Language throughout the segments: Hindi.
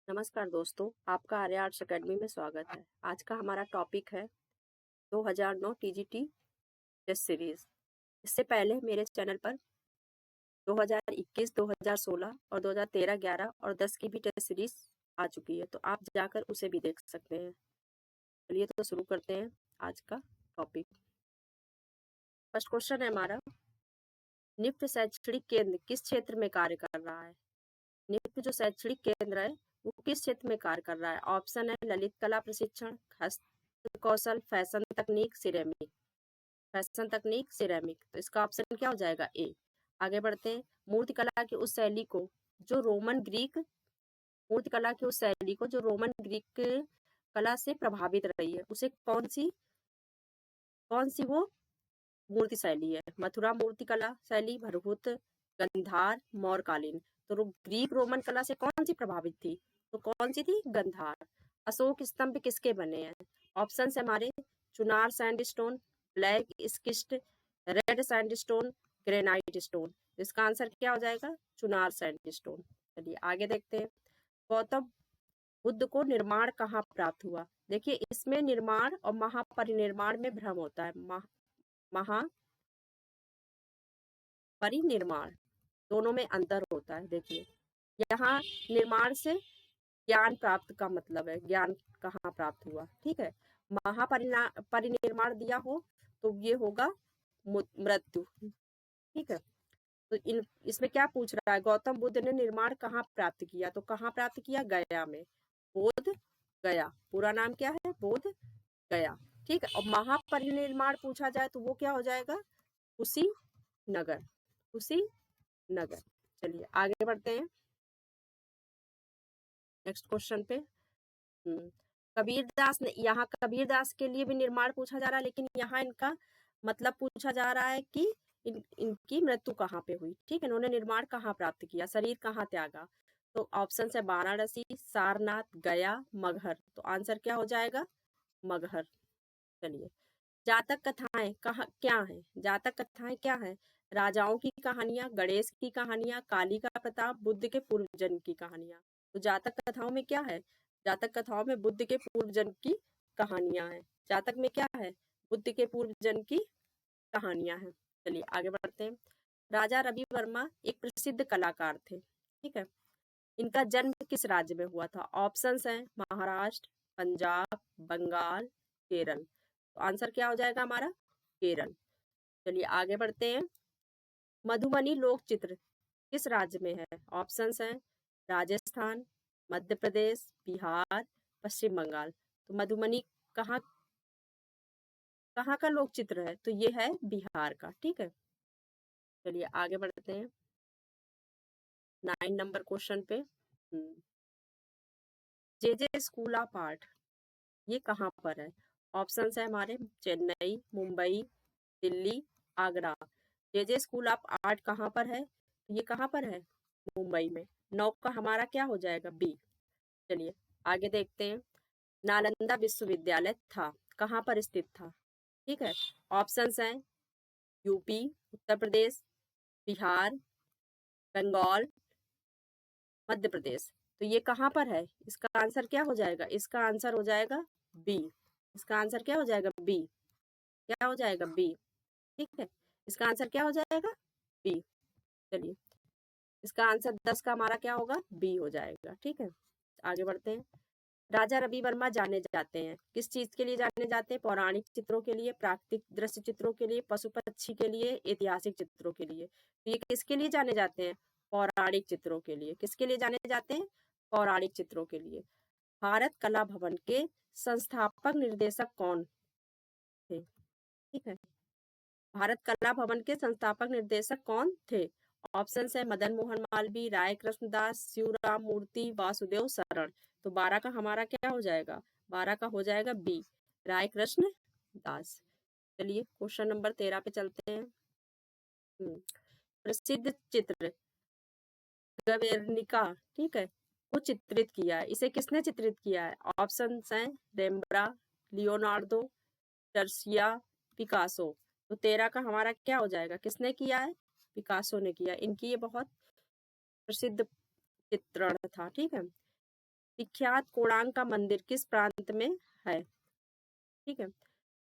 नमस्कार दोस्तों, आपका आर्य आर्ट्स अकेडमी में स्वागत है। आज का हमारा टॉपिक है 2009 टीजीटी टेस्ट सीरीज। इससे पहले मेरे चैनल पर 2021, 2016 और 2013, 11 और 10 की भी टेस्ट सीरीज आ चुकी है, तो आप जाकर उसे भी देख सकते हैं। चलिए तो शुरू करते हैं आज का टॉपिक। फर्स्ट क्वेश्चन है हमारा, निफ्ट शैक्षणिक केंद्र किस क्षेत्र में कार्य कर रहा है? निफ्ट जो शैक्षणिक केंद्र है वो किस क्षेत्र में कार्य कर रहा है? ऑप्शन है ललित कला प्रशिक्षण, हस्त कौशल, फैशन तकनीक, सिरेमिक। फैशन तकनीक, सिरेमिक, तो इसका ऑप्शन क्या हो जाएगा? ए। आगे बढ़ते हैं। मूर्ति कला की उस शैली को जो रोमन ग्रीक मूर्ति कला की उस शैली को जो रोमन ग्रीक कला से प्रभावित रही है, उसे कौन सी वो मूर्ति शैली है? मथुरा मूर्ति कला शैली, भरभूत, गंधार, मौर्यकालीन। तो ग्रीक रोमन कला से कौन सी प्रभावित थी? तो कौन सी थी? गंधार। अशोक स्तंभ किसके बने हैं? ऑप्शन है हमारे Chunar sandstone, black schist, red sandstone, granite stone. इसका आंसर क्या हो जाएगा? चुनार सैंडस्टोन। चलिए आगे देखते हैं। गौतम बुद्ध को निर्माण कहाँ प्राप्त हुआ? देखिए, इसमें निर्माण और महापरिनिर्माण में भ्रम होता है। महापरिनिर्माण दोनों में अंतर होता है। देखिए, यहाँ निर्माण से ज्ञान प्राप्त का मतलब है, ज्ञान कहाँ प्राप्त हुआ, ठीक है। महापरिनिर्माण दिया हो तो ये होगा मृत्यु, ठीक है। तो इसमें क्या पूछ रहा है? गौतम बुद्ध ने निर्माण कहाँ प्राप्त किया? तो कहाँ प्राप्त किया? गया में। बोध गया, पूरा नाम क्या है? बोध गया, ठीक है। और महापरिनिर्माण पूछा जाए तो वो क्या हो जाएगा? कुशीनगर, कुशीनगर। चलिए आगे बढ़ते हैं नेक्स्ट क्वेश्चन पे। कबीरदास ने, यहाँ कबीरदास के लिए भी निर्माण पूछा जा रहा है, लेकिन यहाँ इनका मतलब पूछा जा रहा है कि इनकी मृत्यु कहाँ पे हुई, ठीक है। इन्होंने निर्माण कहाँ प्राप्त किया, शरीर कहाँ त्यागा? तो ऑप्शन है वाराणसी, सारनाथ, गया, मगहर। तो आंसर क्या हो जाएगा? मगहर। चलिए, जातक कथाएं क्या है? जातक कथाएं क्या है? राजाओं की कहानियां, गणेश की कहानियां, काली का प्रताप, बुद्ध के पूर्व जन्म की कहानियां। तो जातक कथाओं में क्या है? जातक कथाओं में बुद्ध के पूर्व जन्म की कहानियां हैं। जातक में क्या है? बुद्ध के पूर्व जन्म की कहानियां हैं। चलिए आगे बढ़ते हैं। राजा रवि वर्मा एक प्रसिद्ध कलाकार थे, ठीक है। इनका जन्म किस राज्य में हुआ था? ऑप्शंस हैं महाराष्ट्र, पंजाब, बंगाल, केरल। तो आंसर क्या हो जाएगा हमारा? केरल। चलिए आगे बढ़ते हैं। मधुबनी लोक चित्र किस राज्य में है? ऑप्शंस हैं राजस्थान, मध्य प्रदेश, बिहार, पश्चिम बंगाल। तो मधुबनी कहाँ कहाँ का लोक चित्र है? तो ये है बिहार का, ठीक है। चलिए आगे बढ़ते हैं 9 नंबर क्वेश्चन पे। जे जे स्कूल ऑफ आर्ट ये कहाँ पर है? ऑप्शंस है हमारे चेन्नई, मुंबई, दिल्ली, आगरा। जे जे स्कूल ऑफ आर्ट कहाँ पर है? ये कहाँ पर है? मुंबई में। 9 का हमारा क्या हो जाएगा? बी। चलिए आगे देखते हैं। नालंदा विश्वविद्यालय था कहाँ पर स्थित था? ठीक है। ऑप्शंस हैं यूपी, उत्तर प्रदेश, बिहार, बंगाल, मध्य प्रदेश। तो ये कहाँ पर है? इसका आंसर क्या हो जाएगा? इसका आंसर हो जाएगा बी। इसका आंसर क्या हो जाएगा? बी। क्या हो जाएगा? बी, ठीक है। इसका आंसर क्या हो जाएगा? बी। चलिए, इसका आंसर 10 का हमारा क्या होगा? बी हो जाएगा, ठीक है। आगे बढ़ते हैं। राजा रवि वर्मा जाने जाते हैं किस चीज के लिए? जाने जाते हैं पौराणिक चित्रों के लिए, प्राकृतिक दृश्य चित्रों के लिए, पशु पक्षी के लिए, ऐतिहासिक चित्रों के लिए। तो ये किसके लिए जाने जाते हैं? पौराणिक चित्रों के लिए। किसके लिए जाने जाते हैं? पौराणिक चित्रों के लिए। भारत कला भवन के संस्थापक निर्देशक कौन थे? ठीक है, भारत कला भवन के संस्थापक निर्देशक कौन थे? ऑप्शन है मदन मोहन मालवीय, राय कृष्णदास, शिवराम मूर्ति, वासुदेव शरण। तो 12 का हमारा क्या हो जाएगा? 12 का हो जाएगा बी, राय कृष्ण दास। चलिए क्वेश्चन नंबर 13 पे चलते हैं। प्रसिद्ध चित्र गवेर्निका, ठीक है, को चित्रित किया है। इसे किसने चित्रित किया है? ऑप्शन हैं रेम्ब्रा, लियोनार्डो, टर्सिया, पिकासो। तो 13 का हमारा क्या हो जाएगा? किसने किया है? पिकासो ने किया। इनकी ये बहुत प्रसिद्ध चित्रण था, ठीक है। विख्यात कोणार्क का मंदिर किस प्रांत में है? ठीक है,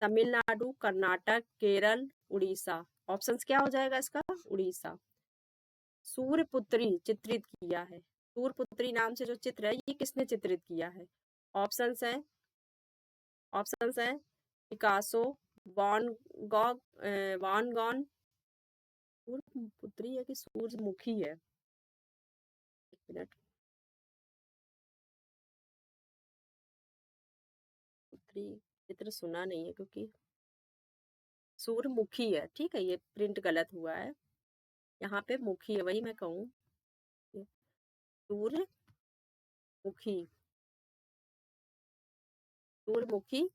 तमिलनाडु, कर्नाटक, केरल, उड़ीसा। ऑप्शंस क्या हो जाएगा इसका? उड़ीसा। सूर्यपुत्री चित्रित किया है, सूर्यपुत्री नाम से जो चित्र है ये किसने चित्रित किया है? ऑप्शंस है Picasso, Van Gogh, Van Gogh. सूर्यपुत्री है कि सूरजमुखी है? एक मिनट, पुत्री चित्र सुना नहीं है क्योंकि सूर्यमुखी है। ठीक है, ये प्रिंट गलत हुआ है, यहाँ पे मुखी है, वही मैं कहूँ सूर्यमुखी। सूर्यमुखी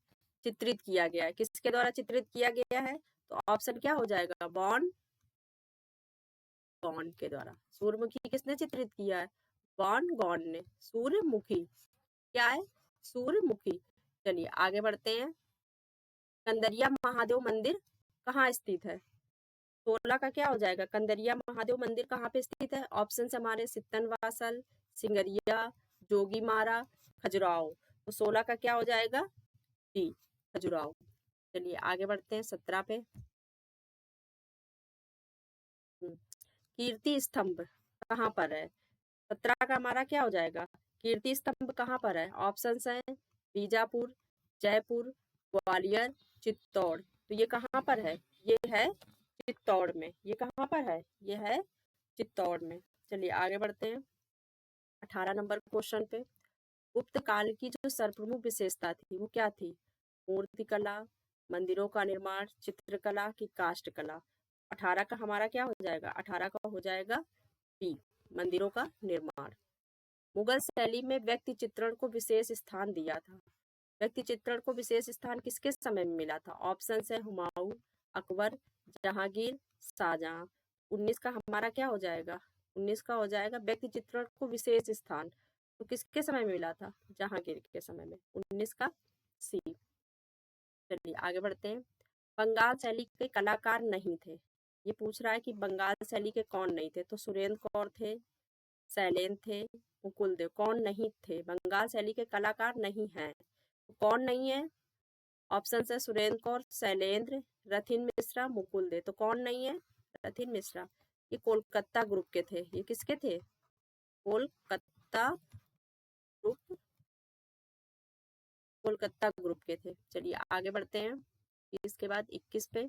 चित्रित किया गया है, किसके द्वारा चित्रित किया गया है? तो ऑप्शन क्या हो जाएगा? वॉन गॉन के द्वारा। सूर्यमुखी किसने चित्रित किया है? वॉन गॉन ने। सूर्यमुखी क्या है? सूर्यमुखी। चलिए आगे बढ़ते हैं। कंदरिया महादेव मंदिर कहाँ स्थित है? 16 का क्या हो जाएगा? कंदरिया महादेव मंदिर कहाँ पे स्थित है? ऑप्शन हमारे सित्तनवासल, सिंगरिया, जोगीमारा, खजुराहो। तो 16 का क्या हो जाएगा? डी, खजुराहो। चलिए आगे बढ़ते हैं 17 पे। कीर्ति स्तंभ कहाँ पर है? 17 का हमारा क्या हो जाएगा? कीर्ति स्तंभ कहाँ पर है? ऑप्शन है बीजापुर, जयपुर, ग्वालियर, चित्तौड़। तो ये कहाँ पर है? ये है चित्तौड़ में। ये कहाँ पर है? ये है चित्तौड़ में। चलिए आगे बढ़ते हैं 18 नंबर क्वेश्चन पे। गुप्त काल की जो सर्वप्रमुख विशेषता थी वो क्या थी? मूर्तिकला, मंदिरों का निर्माण, चित्रकला की काष्ठकला। 18 का हमारा क्या हो जाएगा? 18 का हो जाएगा बी, मंदिरों का निर्माण। मुगल शैली में व्यक्ति चित्रण को विशेष स्थान दिया था। व्यक्ति चित्रण को विशेष स्थान किसके समय में मिला था? ऑप्शन है हुमायूं, अकबर, जहांगीर, शाहजहां। 19 का हमारा क्या हो जाएगा? 19 का हो जाएगा व्यक्ति चित्रण को विशेष स्थान, तो किसके समय में मिला था? जहांगीर के समय में। 19 का सी। चलिए आगे बढ़ते हैं। बंगाल शैली के कलाकार नहीं थे। ये पूछ रहा है कि बंगाल शैली के कौन नहीं थे? तो सुरेंद्र कौर थे, शैलेंद्र थे, मुकुल देव। कौन नहीं थे? बंगाल शैली के कलाकार नहीं हैं। तो कौन नहीं है? ऑप्शन है सुरेंद्र कौर, शैलेंद्र, रथिन मिश्रा, मुकुल देव। तो कौन नहीं है? रथिन मिश्रा। ये कोलकाता ग्रुप के थे। ये किसके थे? कोलकाता ग्रुप, कोलकाता ग्रुप के थे। चलिए आगे बढ़ते हैं। इसके बाद 21 पे।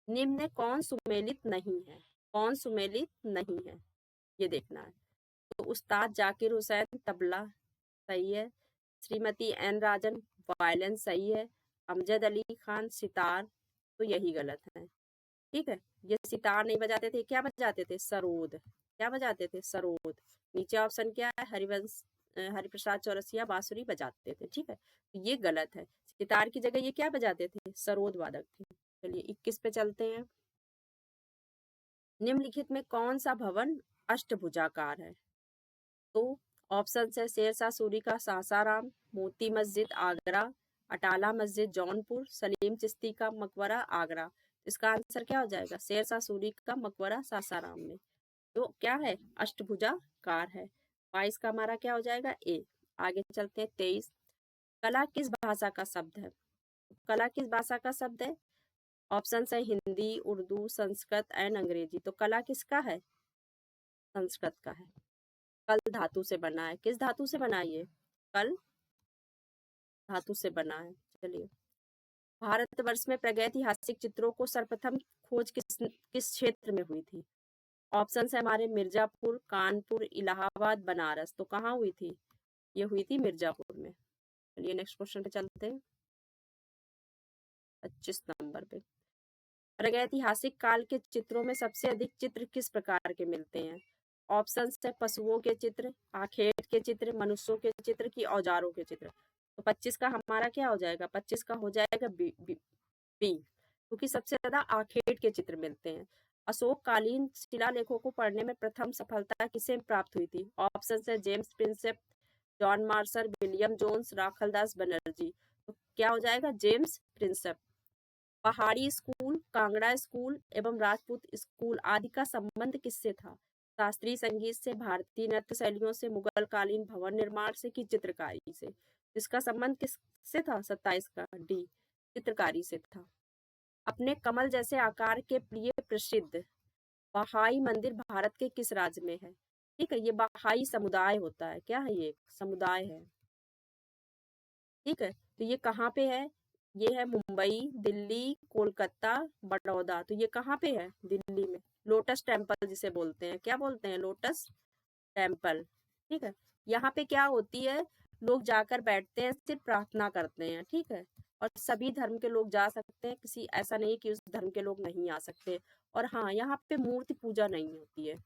निम्न में कौन सुमेलित नहीं है? कौन सुमेलित नहीं है ये देखना है। तो उस्ताद जाकिर हुसैन तबला सही है, श्रीमती एन राजन वायलिन सही है, अमजद अली खान सितार, तो यही गलत है। ठीक है, ये सितार नहीं बजाते थे, क्या बजाते थे? सरोद। क्या बजाते थे? सरोद। नीचे ऑप्शन क्या है? हरिवंश हरिप्रसाद चौरसिया बांसुरी बजाते थे। ठीक है, तो ये गलत है। सितार की जगह ये क्या बजाते थे? सरोद वादक थे। चलिए 21 पे चलते हैं। निम्नलिखित में कौन सा भवन अष्टभुजाकार है? तो ऑप्शन है शेरशाह सूरी का सासाराम, मोती मस्जिद आगरा, अटाला मस्जिद जौनपुर, सलीम चिश्ती का मकबरा आगरा। इसका आंसर क्या हो जाएगा? शेरशाह सूरी का मकबरा सासाराम में। तो क्या है? अष्टभुजाकार है। 22 का हमारा क्या हो जाएगा? ए। आगे चलते हैं 23। कला किस भाषा का शब्द है? कला किस भाषा का शब्द है? ऑप्शन है हिंदी, उर्दू, संस्कृत एंड अंग्रेजी। तो कला किसका है? संस्कृत का है। कल धातु से बना है। किस धातु से बना है ये? कल धातु से बना है। चलिए, भारतवर्ष में प्रागैतिहासिक चित्रों को सर्वप्रथम खोज किस क्षेत्र में हुई थी? ऑप्शन है हमारे मिर्जापुर, कानपुर, इलाहाबाद, बनारस। तो कहाँ हुई थी? ये हुई थी मिर्जापुर में। चलिए नेक्स्ट क्वेश्चन पे चलते हैं 25 नंबर पे। प्रागैतिहासिक काल के चित्रों में सबसे अधिक चित्र किस प्रकार के मिलते हैं? ऑप्शन है पशुओं के चित्र, आखेट के चित्र, मनुष्यों के चित्र की औजारों के चित्र। तो 25 का हमारा क्या हो जाएगा? 25 का हो जाएगा बी, क्योंकि सबसे ज्यादा आखेट के चित्र मिलते हैं। अशोक कालीन शिलालेखों को पढ़ने में प्रथम सफलता किसे प्राप्त हुई थी? ऑप्शन है James Prinsep, John Marshall, William Jones, Rakhaldas Banerji. तो क्या हो जाएगा? James Prinsep. Pahari school, Kangra school एवं राजपूत स्कूल आदि का संबंध किससे था? शास्त्रीय संगीत से, भारतीय नृत्य शैलियों से, मुगल कालीन भवन निर्माण से कि चित्रकारी से? इसका संबंध किससे था? 27 का डी, चित्रकारी से था। अपने कमल जैसे आकार के लिए प्रसिद्ध बहाई मंदिर भारत के किस राज्य में है? ठीक है, ये बहाई समुदाय होता है। क्या है? ये एक समुदाय है। ठीक है, तो ये कहाँ पे है? ये है मुंबई, दिल्ली, कोलकाता, बड़ौदा। तो ये कहाँ पे है? दिल्ली में। लोटस टेम्पल जिसे बोलते हैं, क्या बोलते हैं? Lotus temple. ठीक है, यहाँ पे क्या होती है? लोग जाकर बैठते हैं, सिर्फ प्रार्थना करते हैं। ठीक है, और सभी धर्म के लोग जा सकते हैं, किसी ऐसा नहीं कि उस धर्म के लोग नहीं आ सकते। और हाँ, यहाँ पे मूर्ति पूजा नहीं होती है,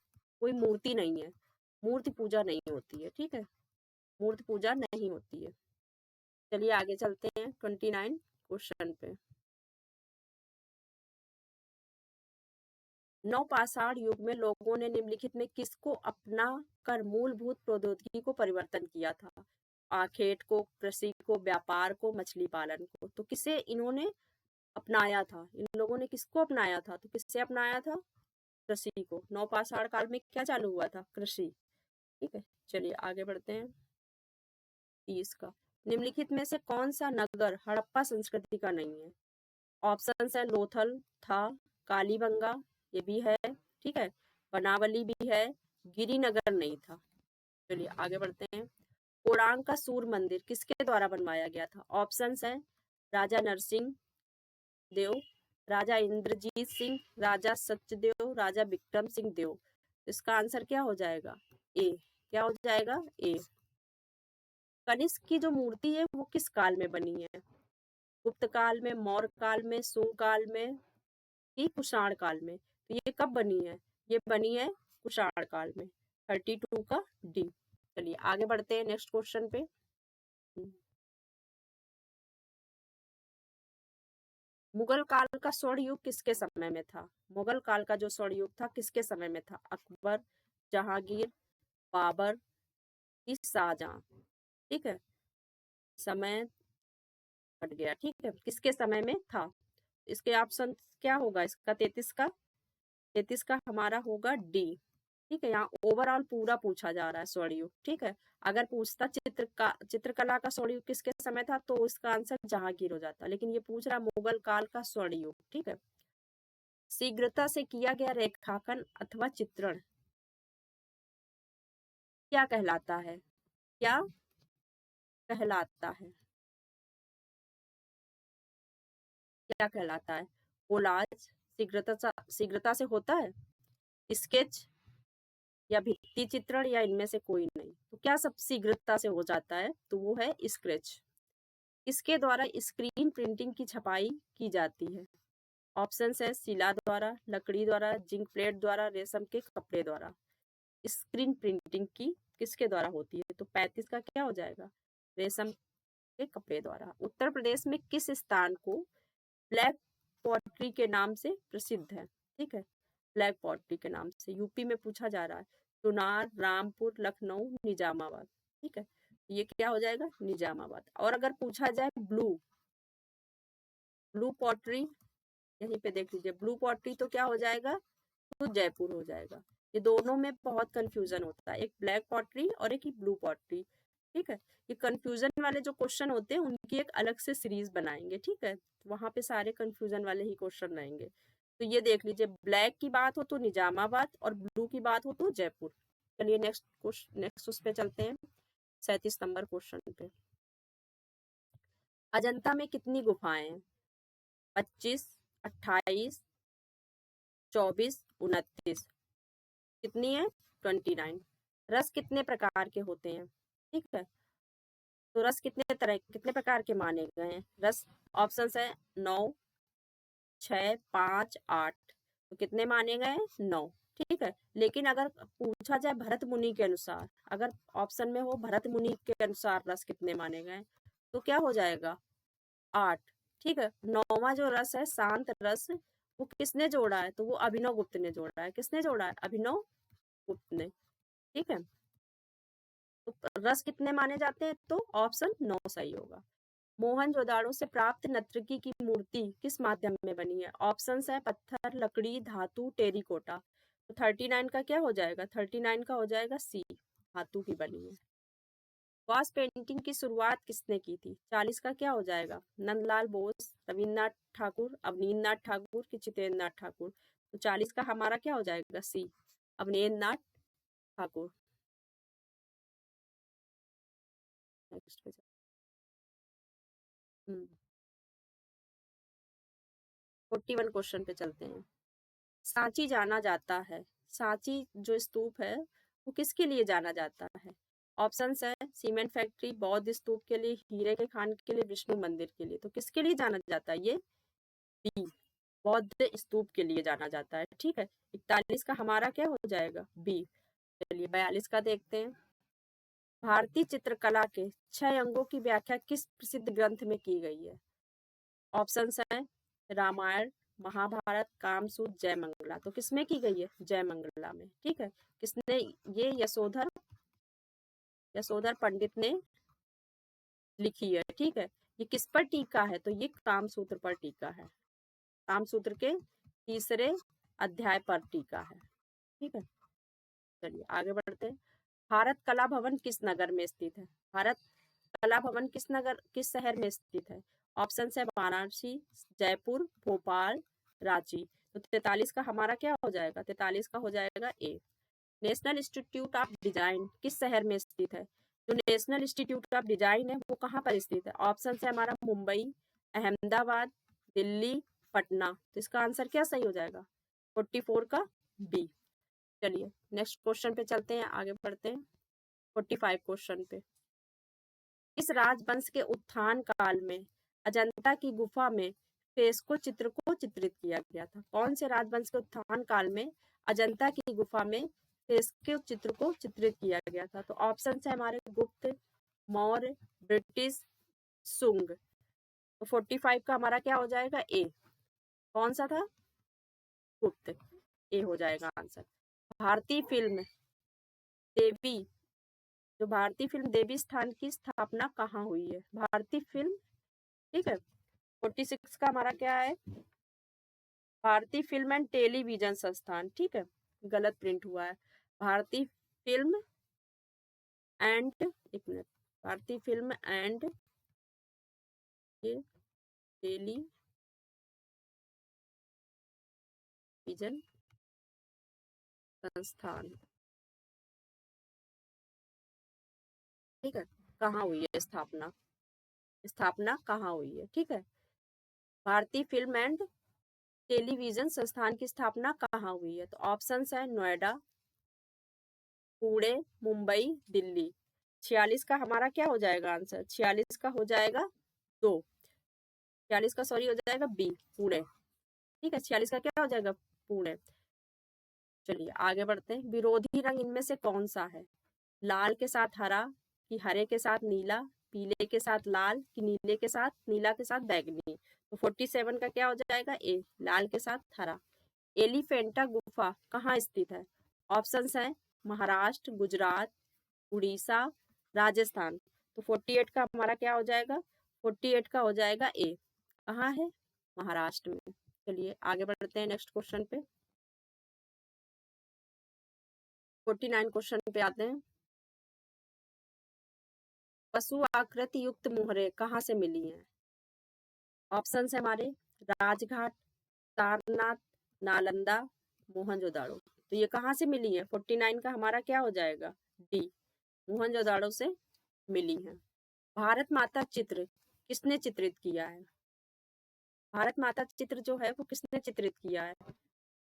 कोई मूर्ति नहीं है, मूर्ति पूजा नहीं होती है। ठीक है, मूर्ति पूजा नहीं होती है। चलिए आगे चलते हैं 29 क्वेश्चन पे। नवपाषाण युग में लोगों ने निम्नलिखित में किसको अपना कर मूलभूत प्रौद्योगिकी को परिवर्तन किया था? आखेट को, कृषि को, व्यापार को, मछली पालन को। तो किसे इन्होंने अपनाया था? इन लोगों ने किसको अपनाया था? तो किससे अपनाया था? कृषि को। नवपाषाण काल में क्या चालू हुआ था? कृषि। ठीक है, चलिए आगे बढ़ते हैं 30 का। निम्नलिखित में से कौन सा नगर हड़प्पा संस्कृति का नहीं है? ऑप्शन है लोथल था, कालीबंगा ये भी है, ठीक है, बनावली भी है, गिरिनगर नहीं था। चलिए आगे बढ़ते हैं। कोणार्क का सूर्य मंदिर किसके द्वारा बनवाया गया था? ऑप्शंस है राजा नरसिंह देव, राजा इंद्रजीत सिंह, राजा सचदेव, राजा विक्रम सिंह देव। इसका आंसर क्या हो जाएगा? ए। क्या हो जाएगा? ए। कनिष्क की जो मूर्ति है वो किस काल में बनी है? गुप्त काल में, मौर्य काल में, शुंग काल में कि कुषाण काल में? तो ये कब बनी है? ये बनी है कुषाण काल में। 32 का डी। चलिए आगे बढ़ते हैं नेक्स्ट क्वेश्चन पे। मुगल काल का स्वर्ण युग किसके समय में था? मुगल काल का जो स्वर्ण युग था किसके समय में था? अकबर, जहांगीर, बाबर कि शाहजहां? ठीक है, समय कट गया। ठीक है, किसके समय में था? इसके ऑप्शन क्या होगा? इसका 33 का हमारा होगा डी। ठीक है, यहाँ ओवरऑल पूरा पूछा जा रहा है स्वर्ण युग। ठीक है, अगर पूछता चित्रकला का स्वर्ण युग किसके समय था तो इसका आंसर जहांगीर हो जाता, लेकिन ये पूछ रहा मुगल काल का स्वर्ण युग। ठीक है, शीघ्रता से किया गया रेखांकन अथवा चित्रण क्या कहलाता है? क्या कहलाता है? क्या कहलाता है? कोलाज शीघ्रता से होता है, स्केच या भित्ति चित्रण या इनमें से कोई नहीं? तो क्या सब शीघ्रता से हो जाता है? तो वो है स्केच। इसके द्वारा स्क्रीन प्रिंटिंग की छपाई की जाती है? ऑप्शन है शिला द्वारा, लकड़ी द्वारा, जिंक प्लेट द्वारा, रेशम के कपड़े द्वारा। स्क्रीन प्रिंटिंग की किसके द्वारा होती है? तो 35 का क्या हो जाएगा? रेशम के कपड़े द्वारा। उत्तर प्रदेश में किस स्थान को ब्लैक पॉटरी के नाम से प्रसिद्ध है? ठीक है, ब्लैक पॉटरी के नाम से यूपी में पूछा जा रहा है। चुनार, रामपुर, लखनऊ, निजामाबाद। ठीक है, ये क्या हो जाएगा? निजामाबाद। और अगर पूछा जाए ब्लू पॉटरी, यहीं पे देख लीजिए, ब्लू पॉटरी तो क्या हो जाएगा? तो जयपुर हो जाएगा। ये दोनों में बहुत कंफ्यूजन होता है, एक ब्लैक पॉटरी और एक ही ब्लू पॉटरी। ठीक है, ये कंफ्यूजन वाले जो क्वेश्चन होते हैं उनकी एक अलग से सीरीज बनाएंगे। ठीक है, वहां पे सारे कंफ्यूजन वाले ही क्वेश्चन रहेंगे। तो ये देख लीजिए, ब्लैक की बात हो तो निजामाबाद और ब्लू की बात हो तो जयपुर। चलिए नेक्स्ट उस पे चलते हैं 37 नंबर क्वेश्चन पे। अजंता में कितनी गुफाएं हैं? 25, 28, 24, 29। कितनी है? 29। रस कितने प्रकार के होते हैं? ठीक है, तो रस कितने प्रकार के माने गए हैं रस? ऑप्शन है 9, 6, 5, 8। तो कितने माने गए? 9। ठीक है, लेकिन अगर पूछा जाए भरत मुनि के अनुसार, अगर ऑप्शन में हो भरत मुनि के अनुसार रस कितने माने गए, तो क्या हो जाएगा? 8। ठीक है, 9वां जो रस है शांत रस, वो किसने जोड़ा है? तो वो अभिनव गुप्त ने जोड़ा है। किसने जोड़ा है? अभिनव गुप्त ने। ठीक है, तो रस कितने माने जाते हैं? तो ऑप्शन 9 सही होगा। मोहनजोदाड़ो से प्राप्त नर्तकी की मूर्ति किस माध्यम में बनी है? ऑप्शंस है पत्थर, लकड़ी, धातु, टेरिकोटा। तो 39 का क्या हो जाएगा? 39 का हो जाएगा सी, धातु की बनी है। वास पेंटिंग की शुरुआत किसने की थी? 40 का क्या हो जाएगा? नंदलाल बोस, रविन्द्रनाथ ठाकुर, अवनींद्रनाथ ठाकुर कि चित्रेंद्रनाथ ठाकुर? तो 40 का हमारा क्या हो जाएगा? सी, अवनींद्रनाथ ठाकुर। नेक्स्ट पे 41 क्वेश्चन पे चलते हैं। सांची जाना जाता है, सांची जो स्तूप है वो किसके लिए जाना जाता है? ऑप्शंस है सीमेंट फैक्ट्री, बौद्ध स्तूप के लिए, हीरे के खान के लिए, विष्णु मंदिर के लिए। तो किसके लिए जाना जाता है? ये बी, बौद्ध स्तूप के लिए जाना जाता है। ठीक है, 41 का हमारा क्या हो जाएगा? बी। चलिए 42 का देखते हैं। भारतीय चित्रकला के 6 अंगों की व्याख्या किस प्रसिद्ध ग्रंथ में की गई है? ऑप्शंस हैं रामायण, महाभारत, कामसूत्र, जयमंगला। तो किसमें की गई है? जयमंगला में। ठीक है, किसने? ये यशोधर पंडित ने लिखी है। ठीक है, ये किस पर टीका है? तो ये कामसूत्र पर टीका है, कामसूत्र के 3 अध्याय पर टीका है। ठीक है, चलिए आगे बढ़ते हैं। भारत कला भवन किस नगर में स्थित है? भारत कला भवन किस शहर में स्थित है? ऑप्शन है वाराणसी, जयपुर, भोपाल, रांची। तो 43 का हमारा क्या हो जाएगा? 43 का हो जाएगा ए। नेशनल इंस्टीट्यूट ऑफ डिजाइन किस शहर में स्थित है? जो नेशनल इंस्टीट्यूट ऑफ डिजाइन है वो कहाँ पर स्थित है? ऑप्शन है हमारा मुंबई, अहमदाबाद, दिल्ली, पटना। तो इसका आंसर क्या सही हो जाएगा? 44 का बी। चलिए नेक्स्ट क्वेश्चन पे चलते हैं, आगे बढ़ते हैं 45 क्वेश्चन पे। इस राजवंश के उत्थान काल में अजंता की गुफा में फ्रेस्को चित्र को चित्रित किया गया था? कौन से राजवंश के उत्थान काल में अजंता की गुफा में फ्रेस्को चित्र को चित्रित किया गया था? तो ऑप्शन है हमारे गुप्त, मौर्य, ब्रिटिश, सुंग। तो 45 का हमारा क्या हो जाएगा? ए। कौन सा था? गुप्त। ए हो जाएगा आंसर। भारतीय फिल्म देवी जो भारतीय फिल्म देवी स्थान की स्थापना कहाँ हुई है? भारतीय फिल्म, ठीक है, 46 का हमारा क्या है? भारतीय फिल्म एंड टेलीविजन संस्थान। ठीक है, गलत प्रिंट हुआ है। भारतीय फिल्म एंड, एक मिनट, भारतीय फिल्म एंड टेलीविजन संस्थान। ठीक है, कहाँ हुई है स्थापना? स्थापना कहाँ हुई है? ठीक है, भारतीय फिल्म एंड टेलीविजन संस्थान की स्थापना कहाँ हुई है? तो ऑप्शन है नोएडा, पुणे, मुंबई, दिल्ली। 46 का हमारा क्या हो जाएगा आंसर? 46 का हो जाएगा 2, 46 का सॉरी हो जाएगा बी, पुणे। ठीक है, 46 का क्या हो जाएगा? पुणे। चलिए आगे बढ़ते हैं। विरोधी रंग इनमें से कौन सा है? लाल के साथ हरा, कि हरे के साथ नीला, पीले के साथ लाल, कि नीले के साथ, नीला के साथ बैगनी। तो 47 का क्या हो जाएगा? ए, लाल के साथ हरा। एलिफेंटा गुफा कहाँ स्थित है? ऑप्शंस हैं महाराष्ट्र, गुजरात, उड़ीसा, राजस्थान। तो 48 का हमारा क्या हो जाएगा? 48 का हो जाएगा ए। कहाँ है? महाराष्ट्र में। चलिए आगे बढ़ते हैं नेक्स्ट क्वेश्चन पे। 49 क्वेश्चन पे आते हैं। पशु आकृति युक्त मोहरे कहाँ से मिली हैं? ऑप्शन है हमारे राजघाट, सारनाथ, नालंदा, मोहनजोदाड़ो। तो ये कहाँ से मिली है? 49 का हमारा क्या हो जाएगा? डी, मोहनजोदाड़ो से मिली है। भारत माता चित्र किसने चित्रित किया है? भारत माता चित्र जो है वो किसने चित्रित किया है?